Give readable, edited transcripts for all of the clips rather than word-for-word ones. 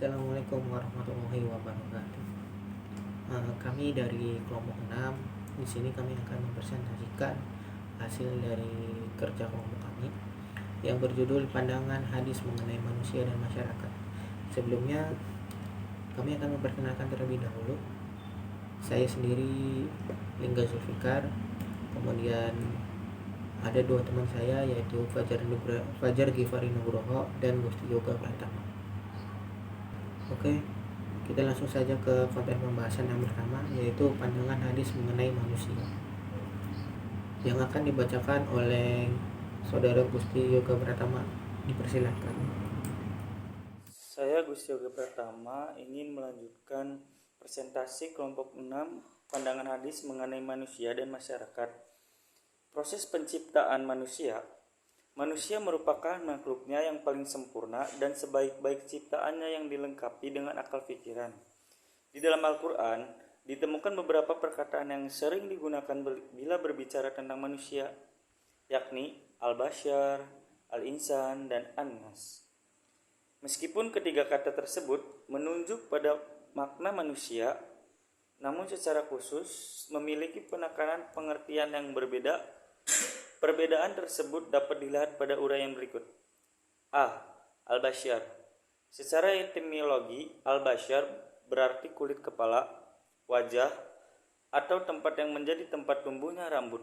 Assalamualaikum warahmatullahi wabarakatuh. Kami dari kelompok 6. Di sini kami akan mempresentasikan hasil dari kerja kelompok kami yang berjudul Pandangan Hadis Mengenai Manusia dan Masyarakat. Sebelumnya kami akan memperkenalkan terlebih dahulu. Saya sendiri Lingga Zulfikar, kemudian ada dua teman saya yaitu Fajar Givari Nugroho dan Gusti Yoga Pratama. Oke, kita langsung saja ke konten pembahasan yang pertama, yaitu pandangan hadis mengenai manusia, yang akan dibacakan oleh Saudara Gusti Yoga Pratama. Dipersilakan. Saya Gusti Yoga Pratama ingin melanjutkan presentasi kelompok 6 pandangan hadis mengenai manusia dan masyarakat. Proses penciptaan manusia merupakan makhluknya yang paling sempurna dan sebaik-baik ciptaannya yang dilengkapi dengan akal pikiran. Di dalam Al-Quran, ditemukan beberapa perkataan yang sering digunakan bila berbicara tentang manusia, yakni Al-Bashar, Al-Insan, dan An-Nas. Meskipun ketiga kata tersebut menunjuk pada makna manusia, namun secara khusus memiliki penekanan pengertian yang berbeda. Perbedaan tersebut dapat dilihat pada uraian berikut. A. Al-Bashar. Secara etimologi, Al-Bashar berarti kulit kepala, wajah, atau tempat yang menjadi tempat tumbuhnya rambut.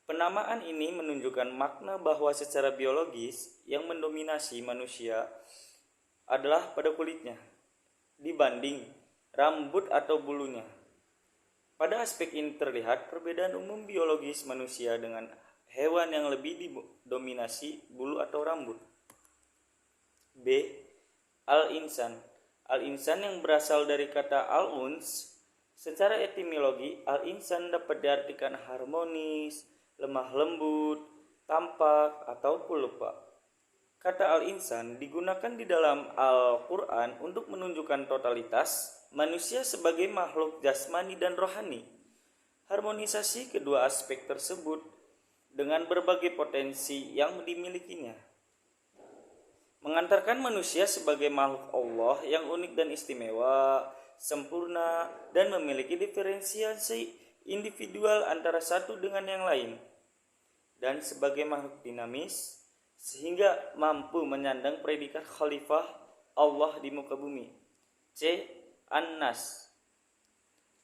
Penamaan ini menunjukkan makna bahwa secara biologis yang mendominasi manusia adalah pada kulitnya dibanding rambut atau bulunya. Pada aspek ini terlihat perbedaan umum biologis manusia dengan hewan yang lebih didominasi bulu atau rambut. B. Al-Insan. Al-Insan yang berasal dari kata Al-Uns. Secara etimologi, Al-Insan dapat diartikan harmonis, lemah lembut, tampak, atau pelupa. Kata Al-Insan digunakan di dalam Al-Quran untuk menunjukkan totalitas manusia sebagai makhluk jasmani dan rohani. Harmonisasi kedua aspek tersebut dengan berbagai potensi yang dimilikinya mengantarkan manusia sebagai makhluk Allah yang unik dan istimewa, sempurna, dan memiliki diferensiasi individual antara satu dengan yang lain, dan sebagai makhluk dinamis sehingga mampu menyandang predikat khalifah Allah di muka bumi. C. An-Nas.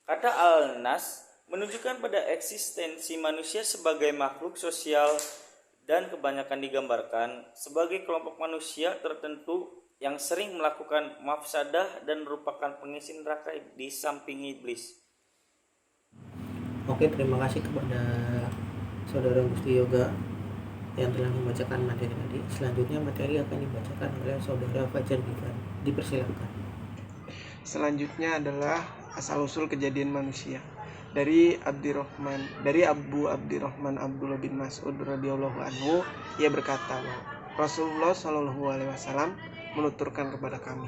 Kata Al-Nas menunjukkan pada eksistensi manusia sebagai makhluk sosial dan kebanyakan digambarkan sebagai kelompok manusia tertentu yang sering melakukan mafsadah dan merupakan pengisi neraka di samping iblis. Oke, terima kasih kepada Saudara Gusti Yoga yang telah membacakan materi tadi. Selanjutnya materi akan dibacakan oleh Saudara Fajar Givari. Dipersilakan. Selanjutnya adalah asal-usul kejadian manusia dari Abu Abdurrahman Abdullah bin Mas'ud radhiyallahu anhu. Ia berkata bahwa Rasulullah Shallallahu alaihi wasallam menuturkan kepada kami,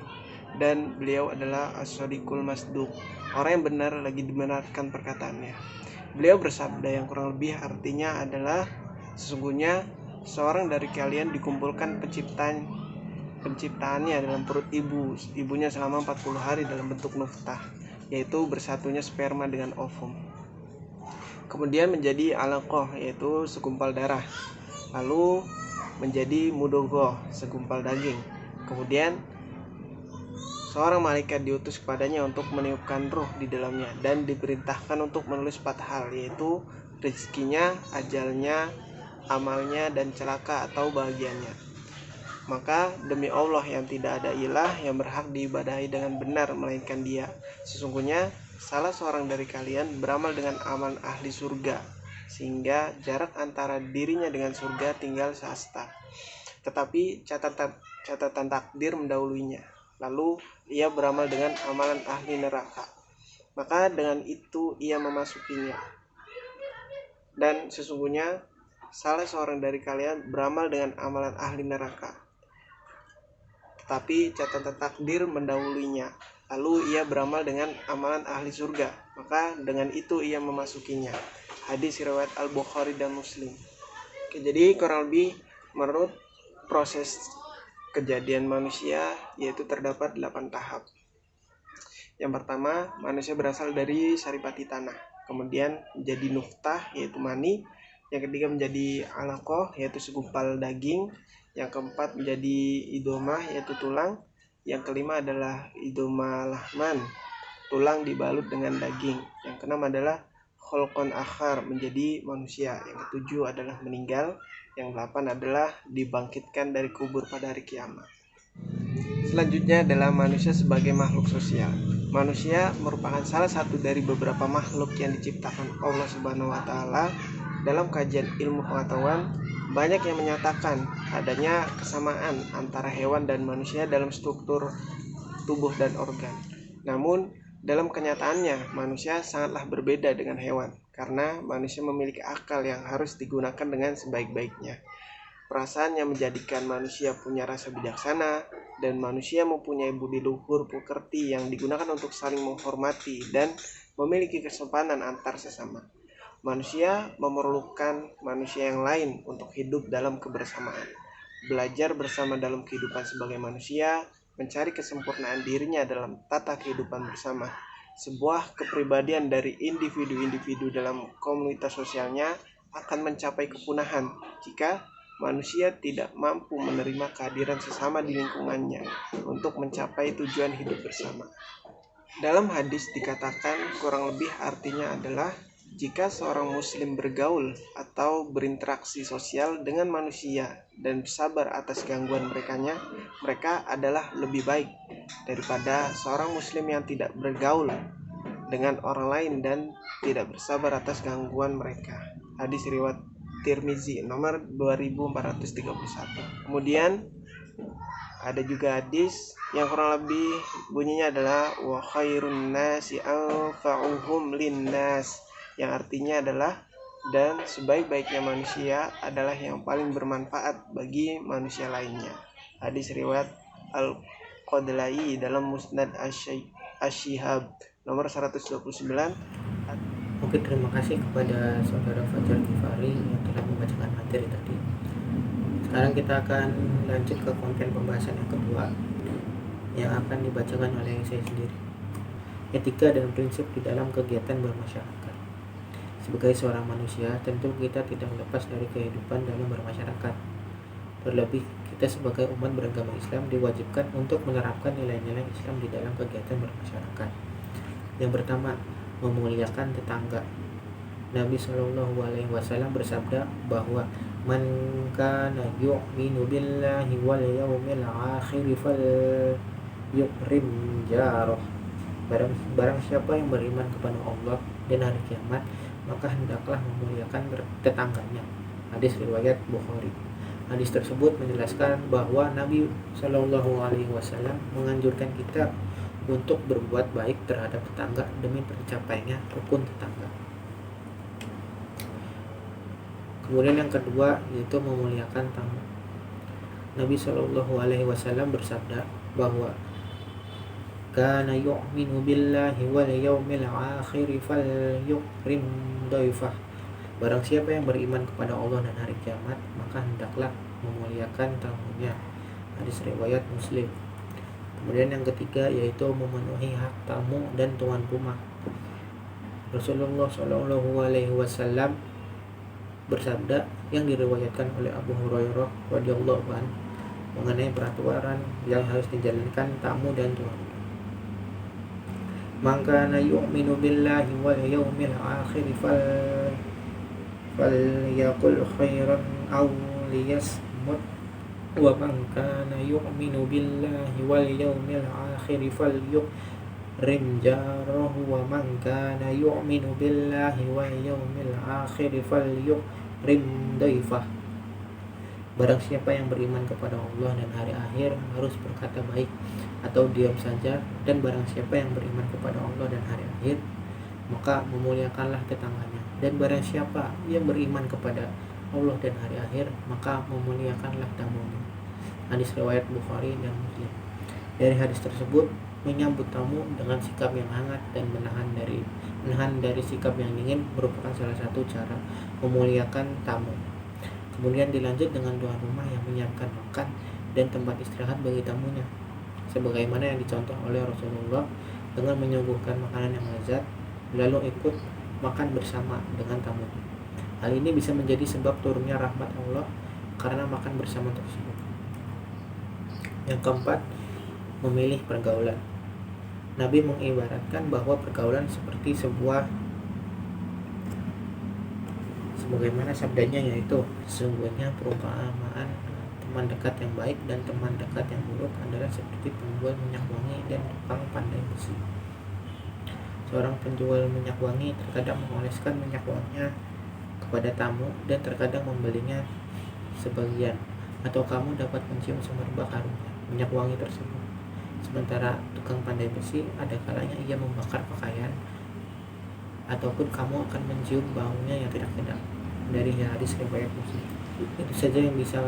dan beliau adalah as-shadiqul masduq, orang yang benar lagi dibenarkan perkataannya. Beliau bersabda yang kurang lebih artinya adalah, sesungguhnya seorang dari kalian dikumpulkan penciptaannya dalam perut ibunya selama 40 hari dalam bentuk nuftah, yaitu bersatunya sperma dengan ovum. Kemudian menjadi alaqah, yaitu segumpal darah, lalu menjadi mudghah, segumpal daging. Kemudian seorang malaikat diutus kepadanya untuk meniupkan ruh di dalamnya dan diperintahkan untuk menulis 4 hal, yaitu rezekinya, ajalnya, amalnya, dan celaka atau bahagianya. Maka demi Allah yang tidak ada ilah yang berhak diibadahi dengan benar melainkan Dia, sesungguhnya salah seorang dari kalian beramal dengan amalan ahli surga, sehingga jarak antara dirinya dengan surga tinggal sehasta. Tetapi catatan takdir mendahuluinya. Lalu ia beramal dengan amalan ahli neraka, maka dengan itu ia memasukinya. Dan sesungguhnya salah seorang dari kalian beramal dengan amalan ahli neraka, tapi catatan takdir mendahuluinya, lalu ia beramal dengan amalan ahli surga, maka dengan itu ia memasukinya. Hadis riwayat Al-Bukhari dan Muslim. Oke, jadi kurang lebih menurut proses kejadian manusia, yaitu terdapat 8 tahap. Yang pertama, manusia berasal dari saripati tanah, kemudian menjadi nuftah, yaitu mani. Yang ketiga menjadi alaqah, yaitu segumpal daging. Yang keempat menjadi idomah, yaitu tulang. Yang kelima adalah idoma lahman, tulang dibalut dengan daging. Yang keenam adalah kholqon akhar, menjadi manusia. Yang ketujuh adalah meninggal. Yang delapan adalah dibangkitkan dari kubur pada hari kiamat. Selanjutnya adalah manusia sebagai makhluk sosial. Manusia merupakan salah satu dari beberapa makhluk yang diciptakan Allah Subhanahu wa taala. Dalam kajian ilmu pengetahuan, banyak yang menyatakan adanya kesamaan antara hewan dan manusia dalam struktur tubuh dan organ. Namun, dalam kenyataannya, manusia sangatlah berbeda dengan hewan, karena manusia memiliki akal yang harus digunakan dengan sebaik-baiknya. Perasaan yang menjadikan manusia punya rasa bijaksana, dan manusia mempunyai budi luhur pekerti yang digunakan untuk saling menghormati dan memiliki kesopanan antar sesama. Manusia memerlukan manusia yang lain untuk hidup dalam kebersamaan. Belajar bersama dalam kehidupan sebagai manusia, mencari kesempurnaan dirinya dalam tata kehidupan bersama. Sebuah kepribadian dari individu-individu dalam komunitas sosialnya akan mencapai kepunahan jika manusia tidak mampu menerima kehadiran sesama di lingkungannya untuk mencapai tujuan hidup bersama. Dalam hadis dikatakan, kurang lebih artinya adalah jika seorang muslim bergaul atau berinteraksi sosial dengan manusia dan bersabar atas gangguan mereka adalah lebih baik daripada seorang muslim yang tidak bergaul dengan orang lain dan tidak bersabar atas gangguan mereka. Hadis riwayat Tirmizi nomor 2431. Kemudian ada juga hadis yang kurang lebih bunyinya adalah wa khairun nasi anfa'uhum linnas, yang artinya adalah dan sebaik-baiknya manusia adalah yang paling bermanfaat bagi manusia lainnya. Hadis riwayat Al-Qadlai dalam Musnad Asy-Syihab nomor 129. Oke, terima kasih kepada saudara Fajar Ghifari yang telah membacakan materi tadi. Sekarang kita akan lanjut ke konten pembahasan yang kedua yang akan dibacakan oleh saya sendiri. Etika dan prinsip di dalam kegiatan bermasyarakat. Sebagai seorang manusia, tentu kita tidak lepas dari kehidupan dalam bermasyarakat. Terlebih, kita sebagai umat beragama Islam diwajibkan untuk menerapkan nilai-nilai Islam di dalam kegiatan bermasyarakat. Yang pertama, memuliakan tetangga. Nabi SAW bersabda bahwa man kana yu'minu billahi wal yawmil akhir fal yukrim jarah. Barang siapa yang beriman kepada Allah dan hari kiamat, maka hendaklah memuliakan tetangganya. Hadis riwayat Bukhari. Hadis tersebut menjelaskan bahwa Nabi SAW menganjurkan kita untuk berbuat baik terhadap tetangga demi tercapainya rukun tetangga. Kemudian yang kedua yaitu memuliakan tamu. Nabi SAW bersabda bahwa kana yu'minu billahi wal yawmil akhir falyukrim dhaifah. Barang siapa yang beriman kepada Allah dan hari kiamat, maka hendaklah memuliakan tamunya. Hadis riwayat Muslim. Kemudian yang ketiga yaitu memenuhi hak tamu dan tuan rumah. Rasulullah SAW bersabda yang diriwayatkan oleh Abu Hurairah radhiyallahu anhu mengenai peraturan yang harus dijalankan tamu dan tuan rumah. Man kana yu'minu billahi wal yawmil akhir falyaqul khairan aw liyasmut wa man kana yu'minu billahi wal yawmil akhir falyukrim jarahu wa man kana yu'minu billahi wal yawmil akhir falyukrim dhaifah. Barang siapa yang beriman kepada Allah dan hari akhir harus berkata baik atau diam saja, dan barang siapa yang beriman kepada Allah dan hari akhir maka memuliakanlah tetangganya, dan barang siapa yang beriman kepada Allah dan hari akhir maka memuliakanlah tamunya. Hadis riwayat Bukhari dan Muslim. Dari hadis tersebut menyambut tamu dengan sikap yang hangat dan menahan dari sikap yang dingin merupakan salah satu cara memuliakan tamu. Kemudian dilanjut dengan tuan rumah yang menyiapkan makan dan tempat istirahat bagi tamunya, sebagaimana yang dicontoh oleh Rasulullah dengan menyuguhkan makanan yang lezat lalu ikut makan bersama dengan tamunya. Hal ini bisa menjadi sebab turunnya rahmat Allah karena makan bersama tersebut. Yang keempat, memilih pergaulan. Nabi mengibaratkan bahwa pergaulan seperti sebagaimana sabdanya, yaitu sesungguhnya perumpamaan teman dekat yang baik dan teman dekat yang buruk adalah seperti penjual minyak wangi dan tukang pandai besi. Seorang penjual minyak wangi terkadang mengoleskan minyak wanginya kepada tamu dan terkadang membelinya sebagian, atau kamu dapat mencium semerbak harumnya minyak wangi tersebut. Sementara tukang pandai besi ada kalanya ia membakar pakaian, ataupun kamu akan mencium baunya yang tidak sedap. Dari hadis riwayat Muslim. Itu saja yang bisa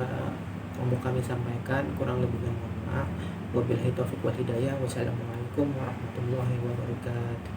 kami sampaikan, kurang lebihnya mohon maaf. Wabillahi taufiq wal hidayah. Wassalamualaikum warahmatullahi wabarakatuh.